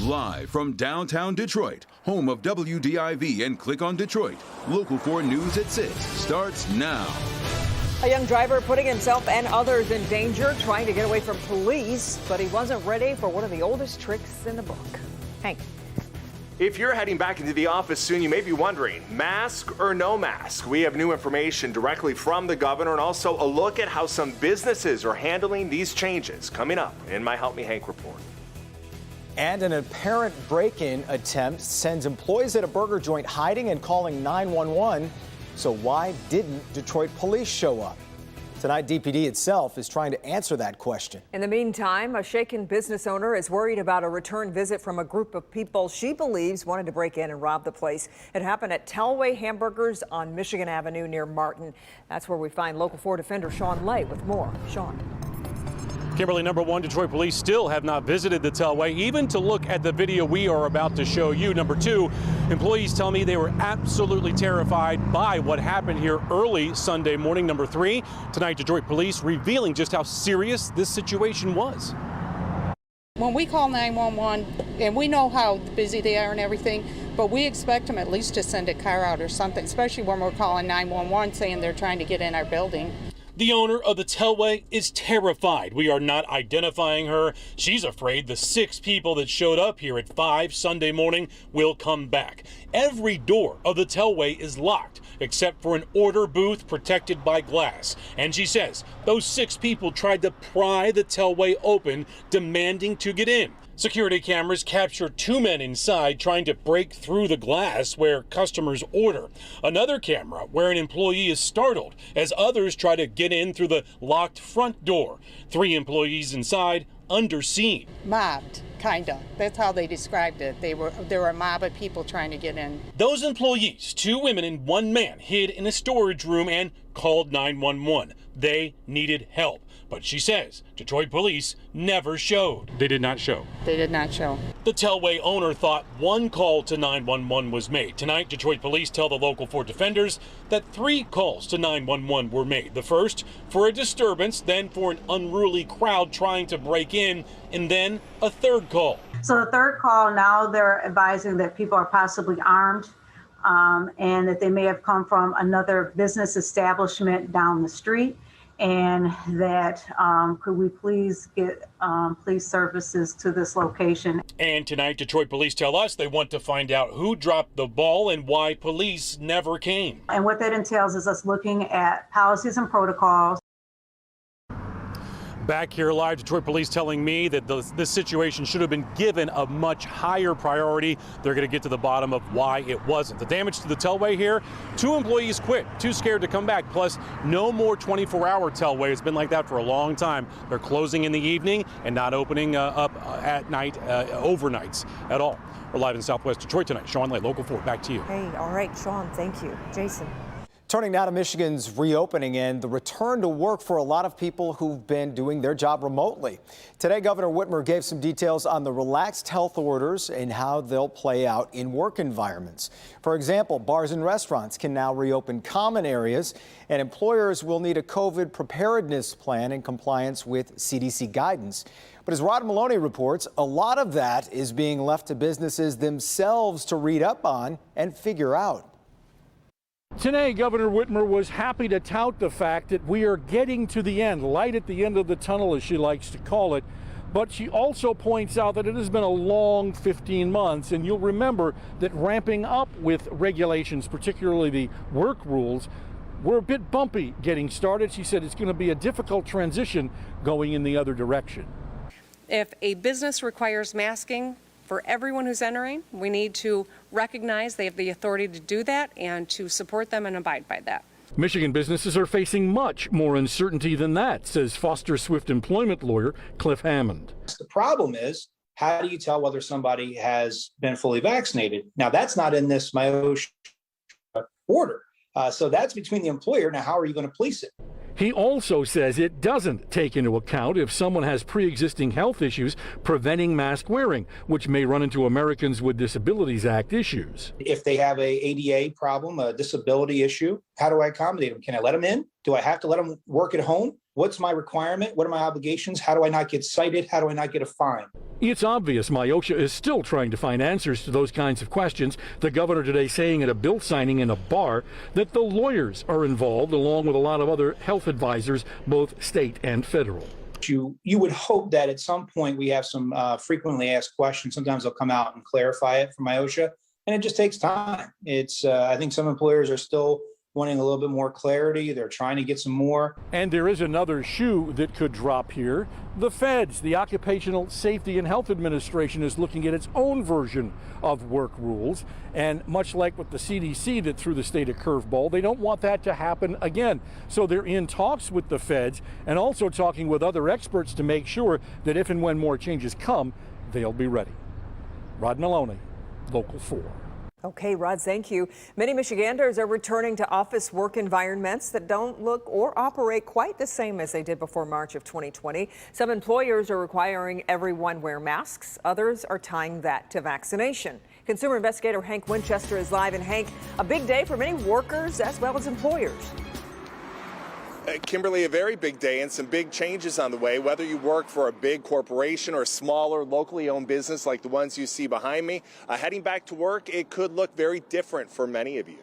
Live from downtown Detroit, home of WDIV and Click on Detroit, Local 4 News at 6 starts now. A young driver putting himself and others in danger, trying to get away from police, but he wasn't ready for one of the oldest tricks in the book. Hank. If you're heading back into the office soon, you may be wondering, mask or no mask? We have new information directly from the governor and also a look at how some businesses are handling these changes coming up in my Help Me Hank report. And an apparent break-in attempt sends employees at a burger joint hiding and calling 911. So why didn't Detroit police show up? Tonight, DPD itself is trying to answer that question. In the meantime, a shaken business owner is worried about a return visit from a group of people she believes wanted to break in and rob the place. It happened at Tellway Hamburgers on Michigan Avenue near Martin. That's where we find Local 4 defender Sean Lay with more. Sean. Kimberly, number one, Detroit police still have not visited the Tellway, even to look at the video we are about to show you. Number two, employees tell me they were absolutely terrified by what happened here early Sunday morning. Number three, tonight, Detroit police revealing just how serious this situation was. When we call 911, and we know how busy they are and everything, but we expect them at least to send a car out or something, especially when we're calling 911 saying they're trying to get in our building. The owner of the Tellway is terrified. We are not identifying her. She's afraid the 6 people that showed up here at 5 Sunday morning will come back. Every door of the Tellway is locked except for an order booth protected by glass. And she says those 6 people tried to pry the Tellway open, demanding to get in. Security cameras capture 2 men inside trying to break through the glass where customers order. Another camera where an employee is startled as others try to get in through the locked front door. 3 employees inside under scene. Mobbed, kind of. That's how they described it. There were a mob of people trying to get in. Those employees, 2 women and 1 man, hid in a storage room and called 911. They needed help. But she says Detroit police never showed. They did not show. They did not show. The Tellway owner thought 1 call to 911 was made. Tonight, Detroit police tell the Local 4 defenders that 3 calls to 911 were made. The first for a disturbance, then for an unruly crowd trying to break in, and then a 3rd call. So the 3rd call, now they're advising that people are possibly armed and that they may have come from another business establishment down the street. And that could we please get police services to this location. And tonight, Detroit police tell us they want to find out who dropped the ball and why police never came. And what that entails is us looking at policies and protocols. Back here live, Detroit police telling me that this situation should have been given a much higher priority. They're going to get to the bottom of why it wasn't. The damage to the Tellway here, 2 employees quit, too scared to come back. Plus, no more 24-hour Tellway. It's been like that for a long time. They're closing in the evening and not opening up at night, overnights at all. We're live in Southwest Detroit tonight. Sean Lay, Local 4, back to you. Hey, all right, Sean, thank you. Jason. Turning now to Michigan's reopening and the return to work for a lot of people who've been doing their job remotely. Today, Governor Whitmer gave some details on the relaxed health orders and how they'll play out in work environments. For example, bars and restaurants can now reopen common areas, and employers will need a COVID preparedness plan in compliance with CDC guidance. But as Rod Maloney reports, a lot of that is being left to businesses themselves to read up on and figure out. Today, Governor Whitmer was happy to tout the fact that we are getting to the end, light at the end of the tunnel, as she likes to call it. But she also points out that it has been a long 15 months, and you'll remember that ramping up with regulations, particularly the work rules, were a bit bumpy getting started. She said it's going to be a difficult transition going in the other direction. If a business requires masking for everyone who's entering, we need to recognize they have the authority to do that and to support them and abide by that. Michigan businesses are facing much more uncertainty than that, says Foster Swift employment lawyer Cliff Hammond. The problem is, how do you tell whether somebody has been fully vaccinated? Now, that's not in this MIOSH order. So that's between the employer. Now, how are you going to police it? He also says it doesn't take into account if someone has pre-existing health issues preventing mask wearing, which may run into Americans with Disabilities Act issues. If they have a ADA problem, a disability issue, how do I accommodate them? Can I let them in? Do I have to let them work at home? What's my requirement? What are my obligations? How do I not get cited? How do I not get a fine? It's obvious MIOSHA is still trying to find answers to those kinds of questions. The governor today saying at a bill signing in a bar that the lawyers are involved, along with a lot of other health advisors, both state and federal. You would hope that at some point we have some frequently asked questions. Sometimes they'll come out and clarify it for MIOSHA, and it just takes time. I think some employers are still wanting a little bit more clarity. They're trying to get some more. And there is another shoe that could drop here. The feds, the Occupational Safety and Health Administration, is looking at its own version of work rules. And much like with the CDC that threw the state a curveball, they don't want that to happen again. So they're in talks with the feds and also talking with other experts to make sure that if and when more changes come, they'll be ready. Rod Maloney, Local 4. Okay, Rod, thank you. Many Michiganders are returning to office work environments that don't look or operate quite the same as they did before March of 2020. Some employers are requiring everyone wear masks. Others are tying that to vaccination. Consumer investigator Hank Winchester is live. And Hank, a big day for many workers as well as employers. Kimberly, a very big day and some big changes on the way. Whether you work for a big corporation or a smaller, locally owned business like the ones you see behind me, heading back to work, it could look very different for many of you.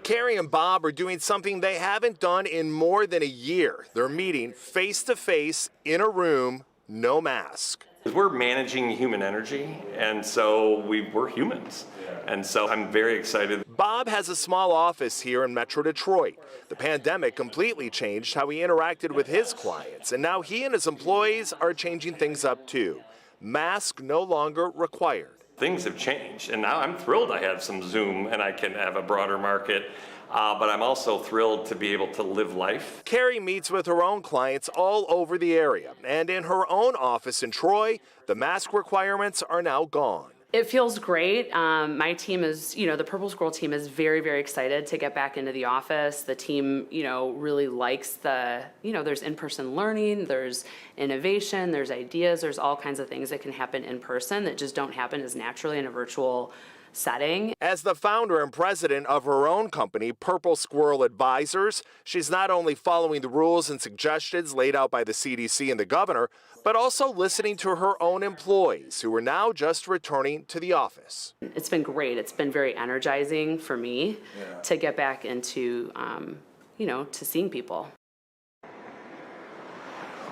Carrie and Bob are doing something they haven't done in more than a year. They're meeting face-to-face in a room, no mask. We're managing human energy, and so we're humans. And so I'm very excited. Bob has a small office here in Metro Detroit. The pandemic completely changed how he interacted with his clients, and now he and his employees are changing things up too. Mask no longer required. Things have changed, and now I'm thrilled I have some Zoom and I can have a broader market. But I'm also thrilled to be able to live life. Carrie meets with her own clients all over the area, and in her own office in Troy, the mask requirements are now gone. It feels great. My team is, the Purple Squirrel team is very, very excited to get back into the office. The team, really likes there's in-person learning, there's innovation, there's ideas, there's all kinds of things that can happen in person that just don't happen as naturally in a virtual setting. As the founder and president of her own company, Purple Squirrel Advisors, she's not only following the rules and suggestions laid out by the CDC and the governor, but also listening to her own employees who are now just returning to the office. It's been great. It's been very energizing for me to get back into, to seeing people.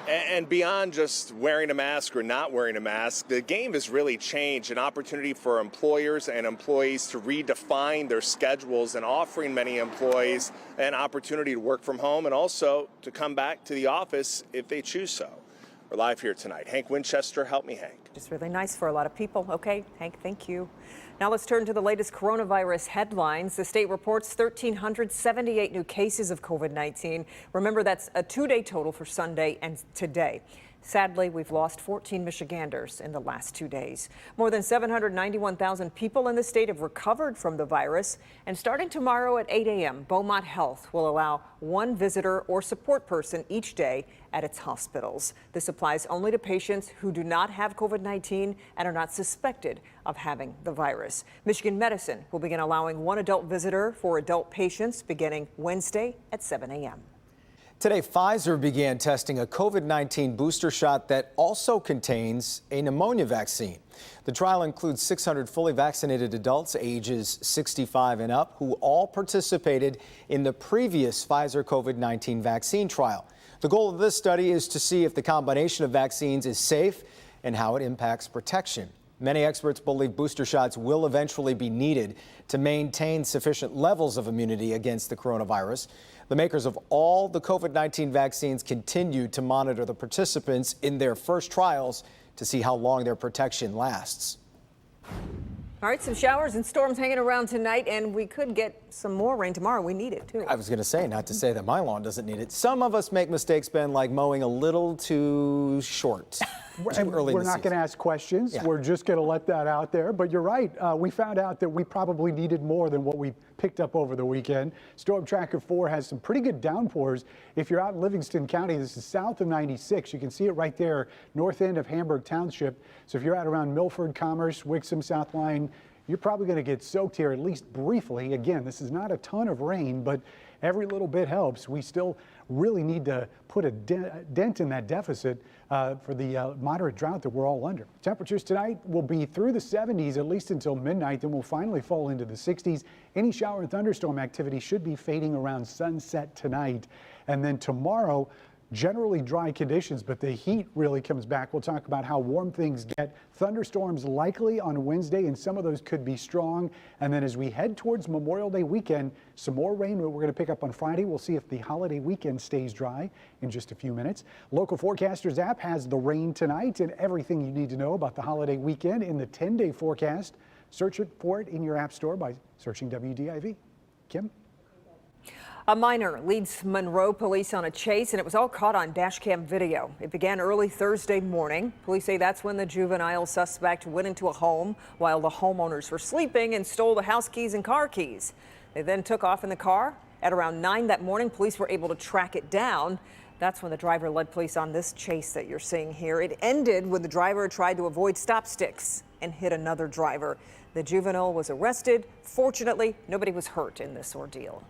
And beyond just wearing a mask or not wearing a mask, the game has really changed. An opportunity for employers and employees to redefine their schedules and offering many employees an opportunity to work from home and also to come back to the office if they choose so. We're live here tonight. Hank Winchester, help me, Hank. Just really nice for a lot of people. Okay, Hank, thank you. Now let's turn to the latest coronavirus headlines. The state reports 1,378 new cases of COVID-19. Remember, that's a two-day total for Sunday and today. Sadly, we've lost 14 Michiganders in the last 2 days. More than 791,000 people in the state have recovered from the virus. And starting tomorrow at 8 a.m., Beaumont Health will allow one visitor or support person each day at its hospitals. This applies only to patients who do not have COVID-19 and are not suspected of having the virus. Michigan Medicine will begin allowing one adult visitor for adult patients beginning Wednesday at 7 a.m. Today, Pfizer began testing a COVID-19 booster shot that also contains a pneumonia vaccine. The trial includes 600 fully vaccinated adults ages 65 and up who all participated in the previous Pfizer COVID-19 vaccine trial. The goal of this study is to see if the combination of vaccines is safe and how it impacts protection. Many experts believe booster shots will eventually be needed to maintain sufficient levels of immunity against the coronavirus. The makers of all the COVID-19 vaccines continue to monitor the participants in their first trials to see how long their protection lasts. All right, some showers and storms hanging around tonight, and we could get some more rain tomorrow. We need it, too. I was going to say, not to say that my lawn doesn't need it. Some of us make mistakes, Ben, like mowing a little too short. Too early. We're not going to ask questions. Yeah. We're just going to let that out there. But you're right. We found out that we probably needed more than what we picked up over the weekend. Storm Tracker 4 has some pretty good downpours. If you're out in Livingston County, this is south of 96. You can see it right there, north end of Hamburg Township. So if you're out around Milford, Commerce, Wixom, South Line, you're probably going to get soaked here, at least briefly. Again, this is not a ton of rain, but every little bit helps. We still really need to put a dent in that deficit for the moderate drought that we're all under. Temperatures tonight will be through the 70s at least until midnight, then we'll finally fall into the 60s. Any shower and thunderstorm activity should be fading around sunset tonight. And then tomorrow, generally dry conditions, but the heat really comes back. We'll talk about how warm things get. Thunderstorms likely on Wednesday, and some of those could be strong. And then as we head towards Memorial Day weekend, some more rain we're going to pick up on Friday. We'll see if the holiday weekend stays dry in just a few minutes. Local Forecasters app has the rain tonight and everything you need to know about the holiday weekend in the 10-day forecast. Search for it in your app store by searching WDIV. Kim? A minor leads Monroe police on a chase, and it was all caught on dash cam video. It began early Thursday morning. Police say that's when the juvenile suspect went into a home while the homeowners were sleeping and stole the house keys and car keys. They then took off in the car. At around 9 that morning, police were able to track it down. That's when the driver led police on this chase that you're seeing here. It ended when the driver tried to avoid stop sticks and hit another driver. The juvenile was arrested. Fortunately, nobody was hurt in this ordeal.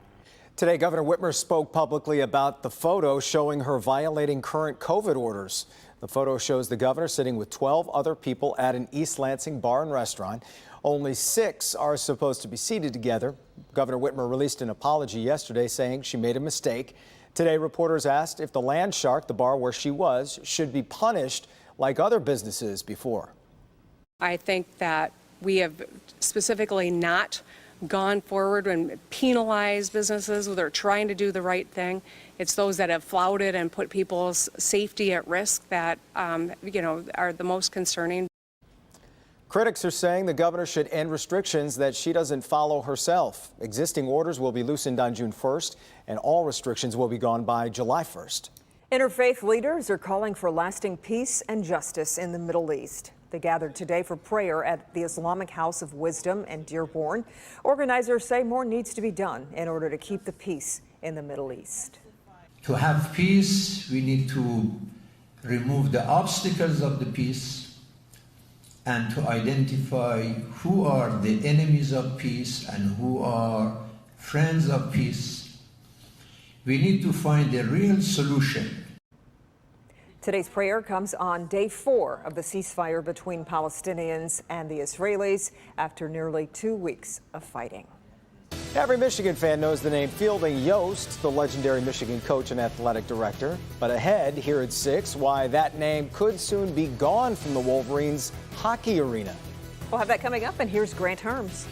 Today, Governor Whitmer spoke publicly about the photo showing her violating current COVID orders. The photo shows the governor sitting with 12 other people at an East Lansing bar and restaurant. Only 6 are supposed to be seated together. Governor Whitmer released an apology yesterday saying she made a mistake. Today, reporters asked if the Land Shark, the bar where she was, should be punished like other businesses before. I think that we have specifically not gone forward and penalized businesses that are trying to do the right thing. It's those that have flouted and put people's safety at risk that, are the most concerning. Critics are saying the governor should end restrictions that she doesn't follow herself. Existing orders will be loosened on June 1st, and all restrictions will be gone by July 1st. Interfaith leaders are calling for lasting peace and justice in the Middle East. They gathered today for prayer at the Islamic House of Wisdom in Dearborn. Organizers say more needs to be done in order to keep the peace in the Middle East. To have peace, we need to remove the obstacles of the peace and to identify who are the enemies of peace and who are friends of peace. We need to find a real solution. Today's prayer comes on day 4 of the ceasefire between Palestinians and the Israelis after nearly 2 weeks of fighting. Every Michigan fan knows the name Fielding Yost, the legendary Michigan coach and athletic director. But ahead, here at 6, why that name could soon be gone from the Wolverines' hockey arena. We'll have that coming up, and here's Grant Herms.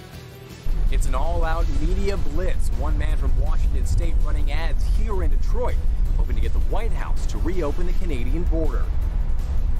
It's an all-out media blitz. One man from Washington State running ads here in Detroit, hoping to get the White House to reopen the Canadian border.